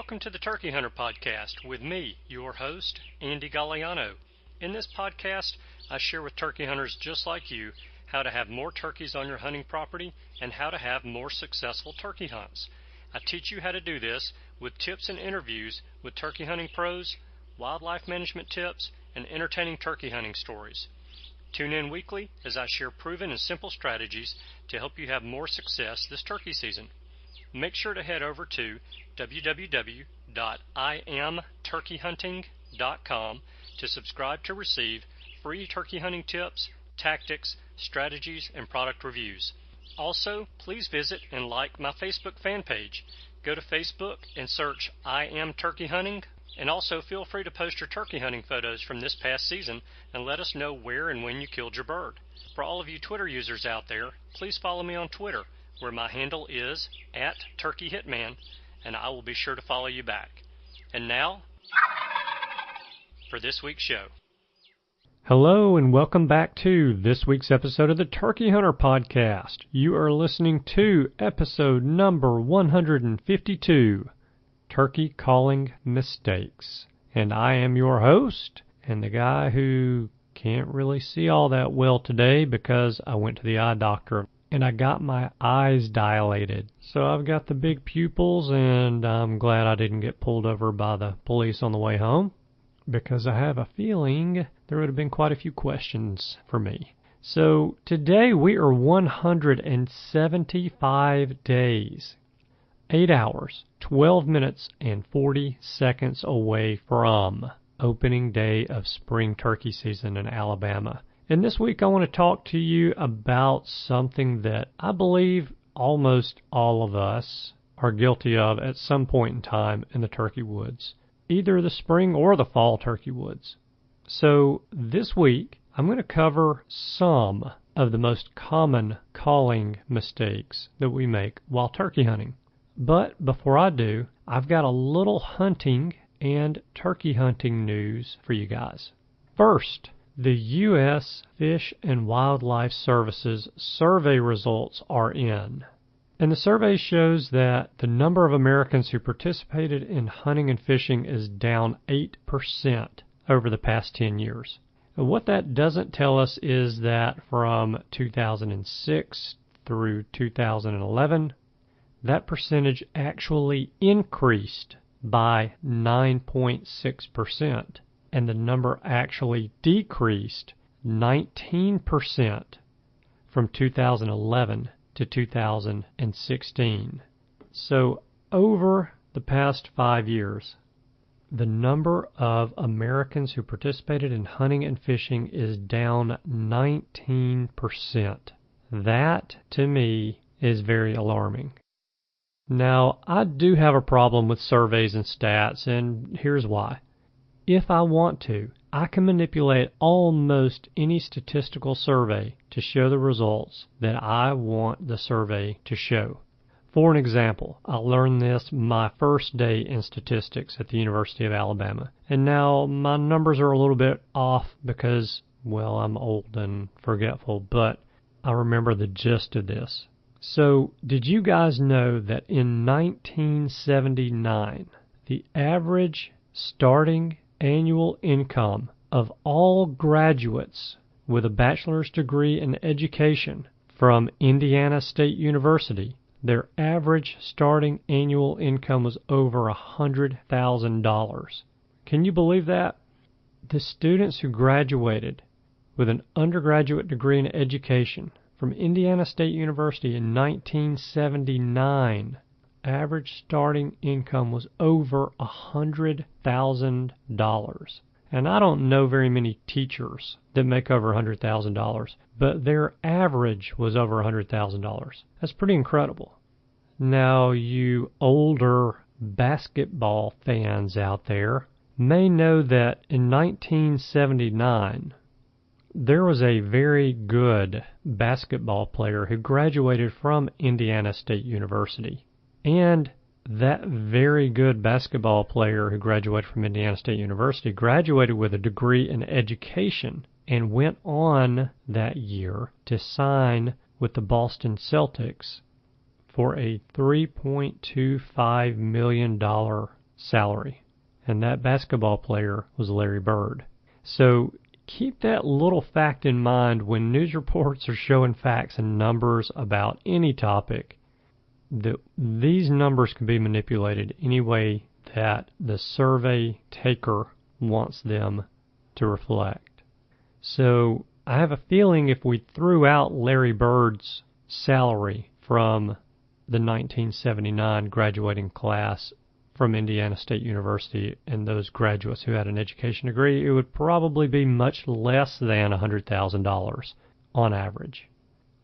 Welcome to the Turkey Hunter Podcast with me, your host, Andy Galliano. In this podcast, I share with turkey hunters just like you how to have more turkeys on your hunting property and how to have more successful turkey hunts. I teach you how to do this with tips and interviews with turkey hunting pros, wildlife management tips, and entertaining turkey hunting stories. Tune in weekly as I share proven and simple strategies to help you have more success this turkey season. Make sure to head over to www.iamturkeyhunting.com to subscribe to receive free turkey hunting tips, tactics, strategies, and product reviews. Also, please visit and like my Facebook fan page. Go to Facebook and search I Am Turkey Hunting, and also feel free to post your turkey hunting photos from this past season and let us know where and when you killed your bird. For all of you Twitter users out there, please follow me on Twitter, where my handle is @TurkeyHitman, and I will be sure to follow you back. And now, for this week's show. Hello and welcome back to this week's episode of the Turkey Hunter Podcast. You are listening to episode number 152, Turkey Calling Mistakes. And I am your host, and the guy who can't really see all that well today because I went to the eye doctor and I got my eyes dilated. So I've got the big pupils, and I'm glad I didn't get pulled over by the police on the way home, because I have a feeling there would have been quite a few questions for me. So today we are 175 days, 8 hours, 12 minutes, and 40 seconds away from opening day of spring turkey season in Alabama. And this week I want to talk to you about something that I believe almost all of us are guilty of at some point in time in the turkey woods, either the spring or the fall turkey woods. So this week I'm going to cover some of the most common calling mistakes that we make while turkey hunting. But before I do, I've got a little hunting and turkey hunting news for you guys. First, the U.S. Fish and Wildlife Service's survey results are in. And the survey shows that the number of Americans who participated in hunting and fishing is down 8% over the past 10 years. And what that doesn't tell us is that from 2006 through 2011, that percentage actually increased by 9.6%. And the number actually decreased 19% from 2011 to 2016. So over the past 5 years, the number of Americans who participated in hunting and fishing is down 19%. That, to me, is very alarming. Now, I do have a problem with surveys and stats, and here's why. If I want to, I can manipulate almost any statistical survey to show the results that I want the survey to show. For an example, I learned this my first day in statistics at the University of Alabama. And now my numbers are a little bit off because, well, I'm old and forgetful, but I remember the gist of this. So, did you guys know that in 1979, the average starting annual income of all graduates with a bachelor's degree in education from Indiana State University, their average starting annual income was over $100,000. Can you believe that? The students who graduated with an undergraduate degree in education from Indiana State University in 1979, average starting income was over $100,000. And I don't know very many teachers that make over $100,000, but their average was over $100,000. That's pretty incredible. Now, you older basketball fans out there may know that in 1979, there was a very good basketball player who graduated from Indiana State University. And that very good basketball player who graduated from Indiana State University graduated with a degree in education and went on that year to sign with the Boston Celtics for a $3.25 million salary, and that basketball player was Larry Bird. So keep that little fact in mind when news reports are showing facts and numbers about any topic, that these numbers can be manipulated any way that the survey taker wants them to reflect. So I have a feeling if we threw out Larry Bird's salary from the 1979 graduating class from Indiana State University and those graduates who had an education degree, it would probably be much less than $100,000 on average.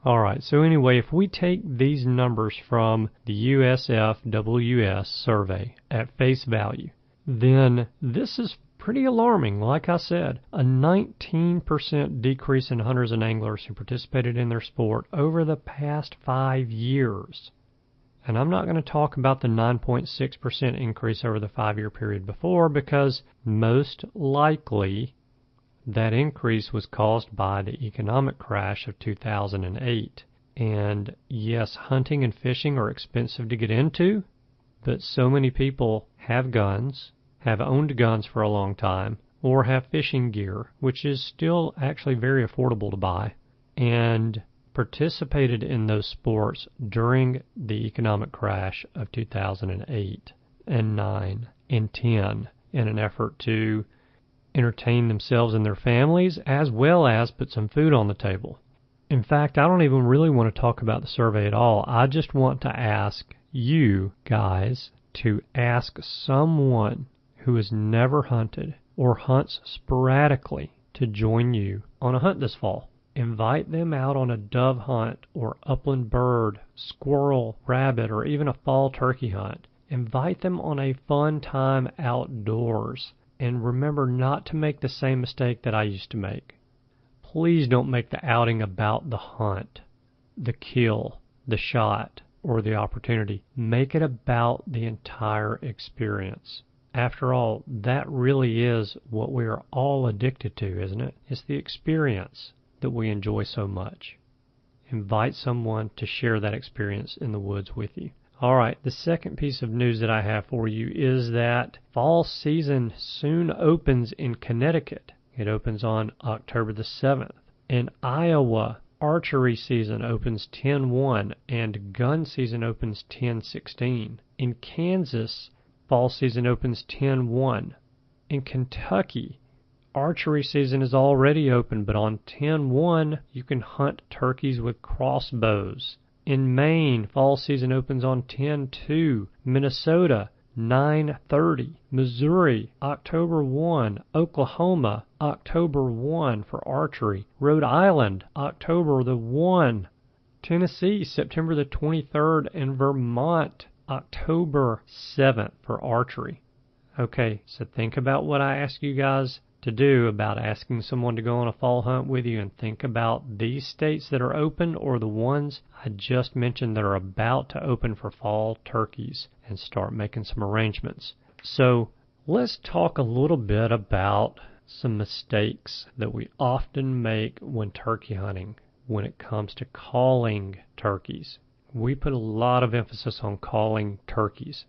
All right, so anyway, if we take these numbers from the USFWS survey at face value, then this is pretty alarming. Like I said, a 19% decrease in hunters and anglers who participated in their sport over the past 5 years. And I'm not going to talk about the 9.6% increase over the 5-year period before, because most likely that increase was caused by the economic crash of 2008. And yes, hunting and fishing are expensive to get into, but so many people have guns, have owned guns for a long time, or have fishing gear, which is still actually very affordable to buy, and participated in those sports during the economic crash of 2008 and 9 and 10 in an effort to entertain themselves and their families, as well as put some food on the table. In fact, I don't even really want to talk about the survey at all. I just want to ask you guys to ask someone who has never hunted or hunts sporadically to join you on a hunt this fall. Invite them out on a dove hunt or upland bird, squirrel, rabbit, or even a fall turkey hunt. Invite them on a fun time outdoors. And remember not to make the same mistake that I used to make. Please don't make the outing about the hunt, the kill, the shot, or the opportunity. Make it about the entire experience. After all, that really is what we are all addicted to, isn't it? It's the experience that we enjoy so much. Invite someone to share that experience in the woods with you. All right, the second piece of news that I have for you is that fall season soon opens in Connecticut. It opens on October the 7th. In Iowa, archery season opens 10/1 and gun season opens 10/16. In Kansas, fall season opens 10/1. In Kentucky, archery season is already open, but on 10/1 you can hunt turkeys with crossbows. In Maine, fall season opens on 10/2. Minnesota, 9/30. Missouri, October 1. Oklahoma, October 1 for archery. Rhode Island, October the 1. Tennessee, September the 23rd. And Vermont, October 7th for archery. Okay, so think about what I asked you guys to do about asking someone to go on a fall hunt with you, and think about these states that are open or the ones I just mentioned that are about to open for fall turkeys, and start making some arrangements. So let's talk a little bit about some mistakes that we often make when turkey hunting when it comes to calling turkeys. We put a lot of emphasis on calling turkeys,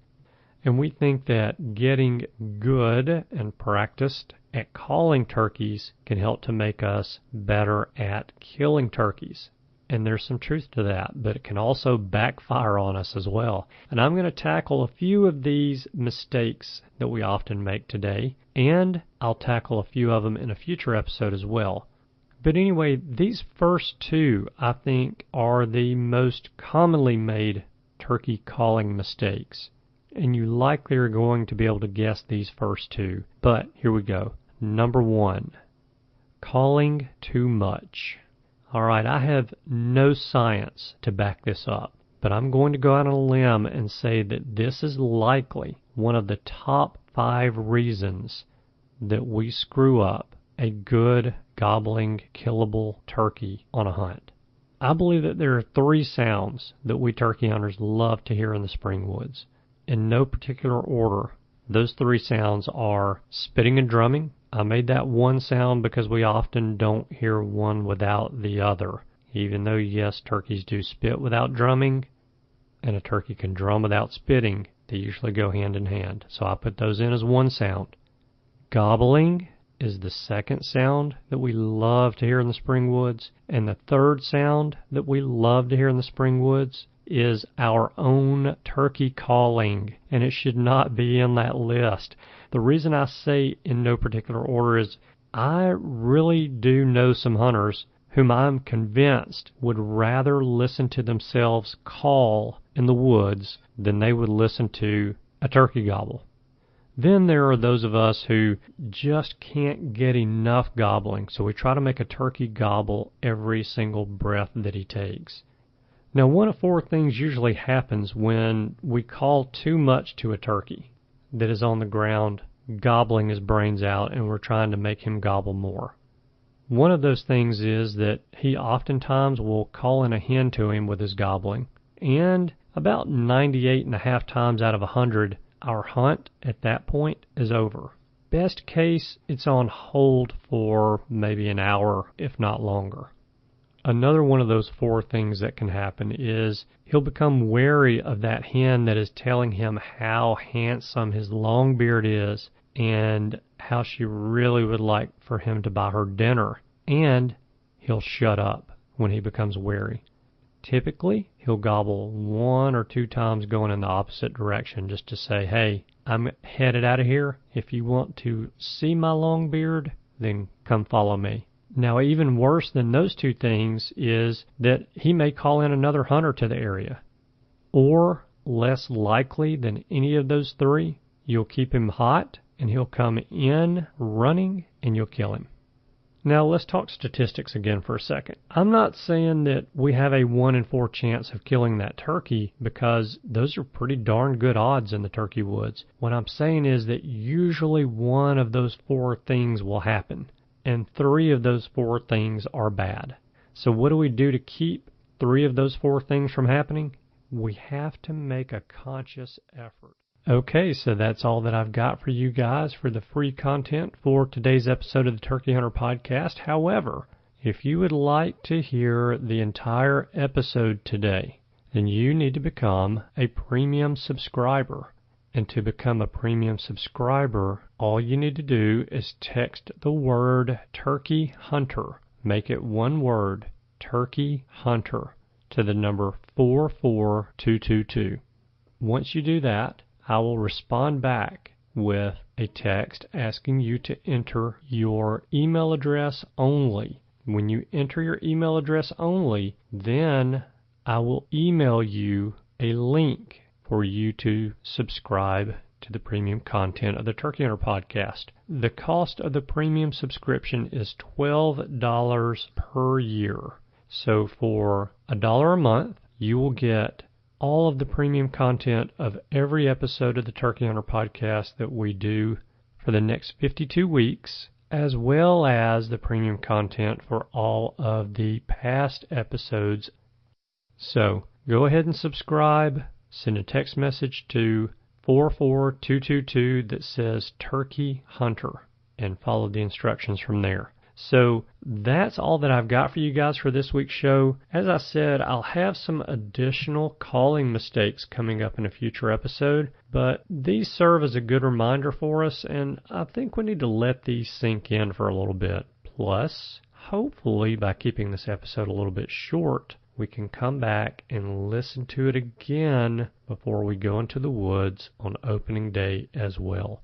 and we think that getting good and practiced at calling turkeys can help to make us better at killing turkeys. And there's some truth to that, but it can also backfire on us as well. And I'm going to tackle a few of these mistakes that we often make today, and I'll tackle a few of them in a future episode as well. But anyway, these first two, I think, are the most commonly made turkey calling mistakes. And you likely are going to be able to guess these first two. But here we go. Number 1, calling too much. All right, I have no science to back this up, but I'm going to go out on a limb and say that this is likely one of the top 5 reasons that we screw up a good, gobbling, killable turkey on a hunt. I believe that there are 3 sounds that we turkey hunters love to hear in the spring woods. In no particular order, those 3 sounds are spitting and drumming. I made that one sound because we often don't hear one without the other. Even though, yes, turkeys do spit without drumming, and a turkey can drum without spitting, They usually go hand in hand. So I put those in as one sound. Gobbling is the second sound that we love to hear in the spring woods. And the third sound that we love to hear in the spring woods is our own turkey calling. And it should not be in that list. The reason I say in no particular order is I really do know some hunters whom I'm convinced would rather listen to themselves call in the woods than they would listen to a turkey gobble. Then there are those of us who just can't get enough gobbling, so we try to make a turkey gobble every single breath that he takes. Now, one of four things usually happens when we call too much to a turkey that is on the ground, gobbling his brains out, and we're trying to make him gobble more. One of those things is that he oftentimes will call in a hen to him with his gobbling, and about 98.5 times out of 100, our hunt at that point is over. Best case, it's on hold for maybe an hour, if not longer. Another one of those four things that can happen is he'll become wary of that hen that is telling him how handsome his long beard is and how she really would like for him to buy her dinner, and he'll shut up when he becomes wary. Typically, he'll gobble 1 or 2 times going in the opposite direction just to say, hey, I'm headed out of here. If you want to see my long beard, then come follow me. Now, even worse than those 2 things is that he may call in another hunter to the area. Or, less likely than any of those 3, you'll keep him hot and he'll come in running and you'll kill him. Now, let's talk statistics again for a second. I'm not saying that we have a 1 in 4 chance of killing that turkey, because those are pretty darn good odds in the turkey woods. What I'm saying is that usually one of those 4 things will happen, and 3 of those 4 things are bad. So what do we do to keep 3 of those 4 things from happening? We have to make a conscious effort. Okay, so that's all that I've got for you guys for the free content for today's episode of the Turkey Hunter Podcast. However, if you would like to hear the entire episode today, then you need to become a premium subscriber. And to become a premium subscriber, all you need to do is text the word Turkey Hunter. Make it one word, Turkey Hunter, to the number 44222. Once you do that, I will respond back with a text asking you to enter your email address only. When you enter your email address only, then I will email you a link for you to subscribe to the premium content of the Turkey Hunter Podcast. The cost of the premium subscription is $12 per year. So for $1 a month, you will get all of the premium content of every episode of the Turkey Hunter Podcast that we do for the next 52 weeks, as well as the premium content for all of the past episodes. So go ahead and subscribe. Send a text message to 44222 that says Turkey Hunter and follow the instructions from there. So that's all that I've got for you guys for this week's show. As I said, I'll have some additional calling mistakes coming up in a future episode, but these serve as a good reminder for us, and I think we need to let these sink in for a little bit. Plus, hopefully by keeping this episode a little bit short, we can come back and listen to it again before we go into the woods on opening day as well.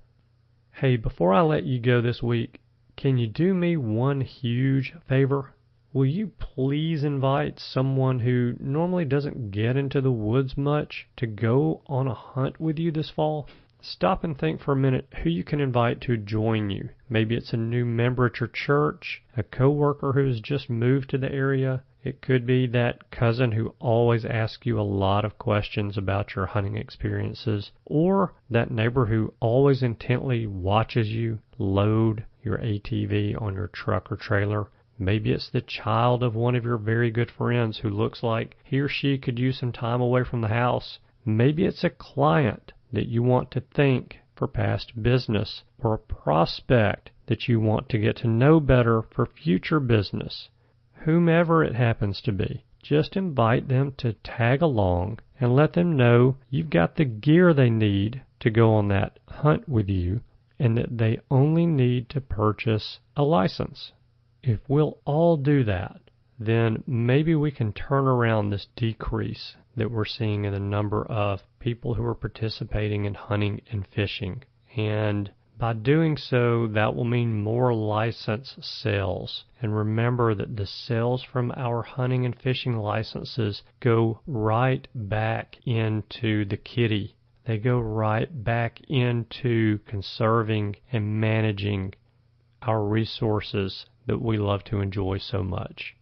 Hey, before I let you go this week, can you do me one huge favor? Will you please invite someone who normally doesn't get into the woods much to go on a hunt with you this fall? Stop and think for a minute who you can invite to join you. Maybe it's a new member at your church, a coworker who has just moved to the area. It could be that cousin who always asks you a lot of questions about your hunting experiences, or that neighbor who always intently watches you load your ATV on your truck or trailer. Maybe it's the child of one of your very good friends who looks like he or she could use some time away from the house. Maybe it's a client that you want to thank for past business, or a prospect that you want to get to know better for future business. Whomever it happens to be, just invite them to tag along and let them know you've got the gear they need to go on that hunt with you and that they only need to purchase a license. If we'll all do that, then maybe we can turn around this decrease that we're seeing in the number of people who are participating in hunting and fishing. And by doing so, that will mean more license sales. And remember that the sales from our hunting and fishing licenses go right back into the kitty. They go right back into conserving and managing our resources that we love to enjoy so much.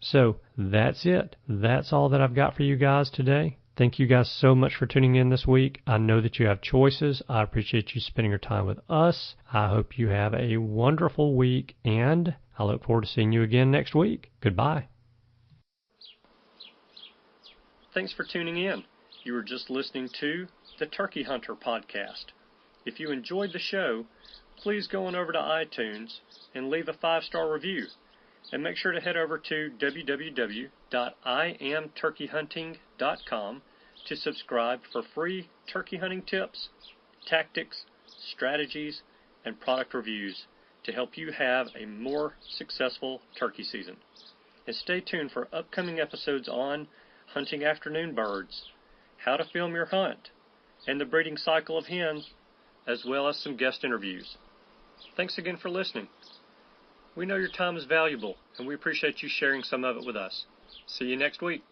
So that's it. That's all that I've got for you guys today. Thank you guys so much for tuning in this week. I know that you have choices. I appreciate you spending your time with us. I hope you have a wonderful week, and I look forward to seeing you again next week. Goodbye. Thanks for tuning in. You were just listening to the Turkey Hunter Podcast. If you enjoyed the show, please go on over to iTunes and leave a 5-star review. And make sure to head over to www.iamturkeyhunting.com to subscribe for free turkey hunting tips, tactics, strategies, and product reviews to help you have a more successful turkey season. And stay tuned for upcoming episodes on hunting afternoon birds, how to film your hunt, and the breeding cycle of hens, as well as some guest interviews. Thanks again for listening. We know your time is valuable, and we appreciate you sharing some of it with us. See you next week.